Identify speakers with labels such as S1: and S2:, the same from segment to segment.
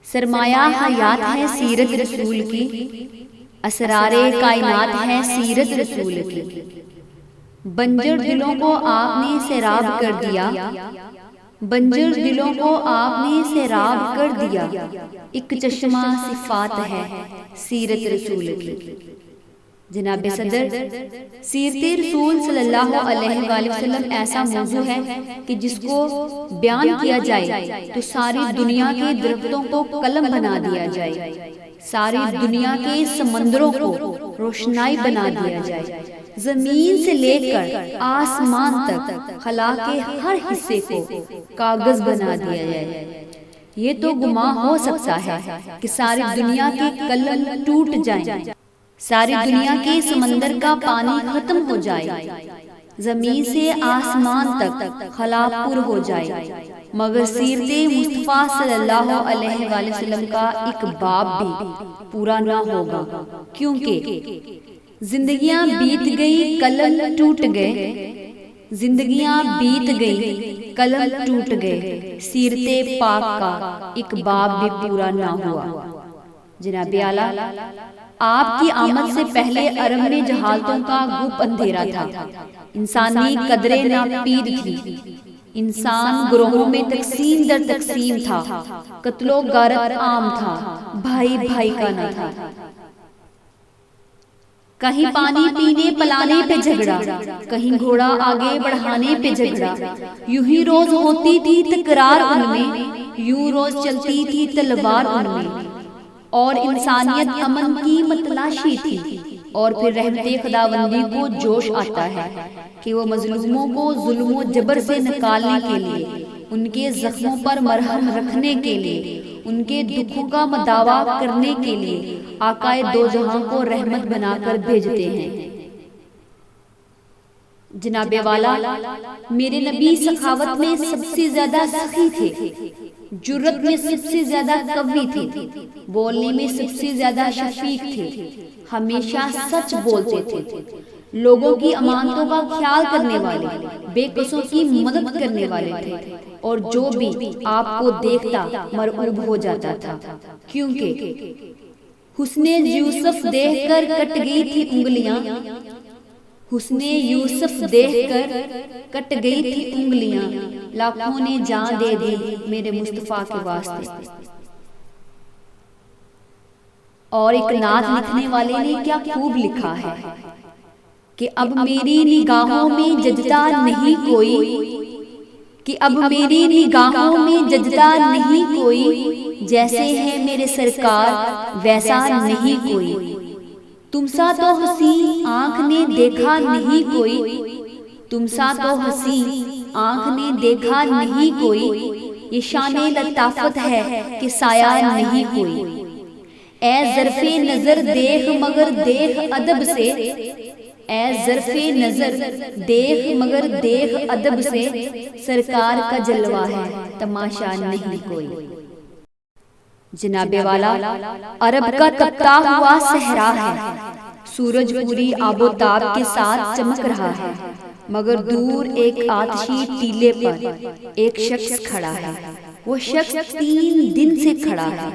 S1: سرمایہ حیات ہے سیرت رسول کی، اسرار کائنات ہے سیرت رسول کی۔ بنجر دلوں کو آپ نے سیراب کر دیا، بنجر دلوں کو آپ نے سیراب کر دیا، ایک چشمہ صفات ہے سیرت رسول کی۔ جناب صدر، سیرت رسول صلی اللہ علیہ وآلہ وسلم ایسا موضوع ہے کہ جس کو بیان کیا جائے تو ساری دنیا کے درختوں کو قلم بنا دیا جائے، ساری دنیا کے سمندروں کو روشنائی بنا دیا جائے، زمین سے لے کر آسمان تک خلا کے ہر حصے کو کاغذ بنا دیا جائے۔ یہ تو گمان ہو سکتا ہے کہ ساری دنیا کے قلم ٹوٹ جائیں، ساری دنیا کے سمندر کا پانی ختم ہو جائے، زمین سے آسمان تک خلا پر ہو جائے، مگر سیرت مصطفیٰ صلی اللہ علیہ وآلہ وسلم کا ایک باب بھی پورا نہ ہوگا، کیونکہ زندگیاں بیت گئی قلم ٹوٹ گئے، زندگیاں بیت گئی قلم ٹوٹ گئے، سیرت پاک کا ایک باب بھی پورا نہ ہوا۔ جناب اعلیٰ، آپ کی آمد سے پہلے عرب میں جہالتوں کا گپ اندھیرا تھا، انسانی قدریں ناپید تھی، انسان گروہوں میں تقسیم در تقسیم تھا، قتل و غارت عام تھا، بھائی بھائی کا نہ تھا، کہیں پانی پینے پلانے پہ جھگڑا، کہیں گھوڑا آگے بڑھانے پہ جھگڑا، یوں ہی روز ہوتی تھی تکرار ان میں، یوں روز چلتی تھی تلوار ان میں، اور انسانیت امن کی متلاشی تھی، اور پھر رحمت خداوندی کو جوش آتا ہے کہ وہ مظلوموں کو ظلم و جبر سے نکالنے کے لیے، ان کے زخموں پر مرہم رکھنے کے لیے، ان کے دکھوں کا مداوا کرنے کے لیے آقائے دو جہاں کو رحمت بنا کر بھیجتے ہیں۔ جناب والا، میرے نبی سخاوت میں سب سے زیادہ سخی تھے، جرت میں سب سے زیادہ قوی تھے، بولنے میں سب سے زیادہ شفیق تھے، ہمیشہ سچ بولتے تھے، لوگوں کی امانتوں کا خیال کرنے والے، بے قصوں کی مدد کرنے والے تھے، اور جو بھی آپ کو دیکھتا مرعوب ہو جاتا تھا، کیونکہ حسن یوسف دیکھ کر کٹ گئی تھی انگلیاں، حسن یوسف دیکھ کر کٹ گئی تھی انگلیاں، لاکھوں نے جان دے دی میرے مصطفیٰ کے واسطے۔ اور ایک نعت لکھنے والے نے کیا خوب لکھا ہے کہ اب میری نگاہوں میں ججتا نہیں کوئی، کہ اب میری نگاہوں میں ججتا نہیں کوئی، جیسے ہے میرے سرکار ویسا نہیں کوئی، تم سا تو حسین آنکھ نے دیکھا نہیں کوئی، تم سا تو حسین آنکھ نے دیکھا نہیں کوئی، یہ شان لطافت ہے کہ سایہ نہیں کوئی، اے ظرف نظر دیکھ مگر دیکھ ادب سے، اے ظرف نظر دیکھ مگر دیکھ ادب سے، سرکار کا جلوہ ہے تماشا نہیں کوئی۔ جناب والا، عرب کا تپتا ہوا صحرا ہے، سورج پوری آب و تاب کے ساتھ چمک رہا ہے، مگر دور ایک آتشی ٹیلے پر ایک شخص کھڑا ہے، وہ شخص 3 دن سے کھڑا ہے،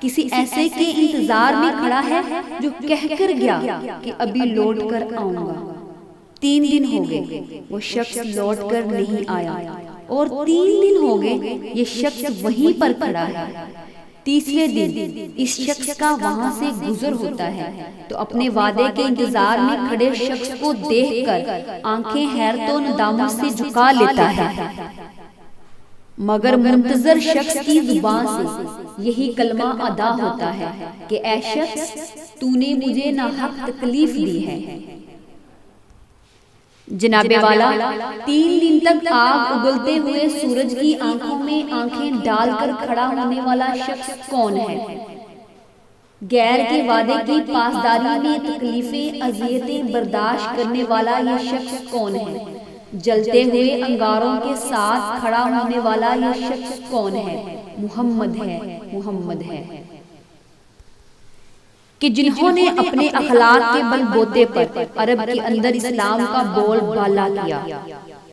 S1: کسی ایسے کے انتظار میں کھڑا ہے جو کہہ کر گیا کہ ابھی لوٹ کر آؤں گا۔ 3 دن ہو گئے وہ شخص لوٹ کر نہیں آیا، اور 3 دن ہو گئے یہ شخص وہیں پر کھڑا ہے۔ تیسرے دن اس شخص کا وہاں سے گزر ہوتا ہے تو اپنے وعدے کے انتظار میں کھڑے شخص کو دیکھ کر آنکھیں حیرت و ندامت سے جھکا لیتا ہے، مگر منتظر شخص کی زبان سے یہی کلمہ ادا ہوتا ہے کہ اے شخص، تو نے مجھے ناحق تکلیف دی ہے۔ جناب والا، 3 دن تک آگ اگلتے ہوئے سورج کی آنکھوں میں آنکھیں ڈال کر کھڑا ہونے والا شخص کون ہے؟ غیر کے وعدے کی پاسداری میں تکلیفیں اذیتیں برداشت کرنے والا یہ شخص کون ہے؟ جلتے ہوئے انگاروں کے ساتھ کھڑا ہونے والا یہ شخص کون ہے؟ محمد ہے، محمد ہے، کہ جنہوں نے اپنے اخلاق کے بل بوتے پر عرب کے اندر اسلام کا بول بالا کیا،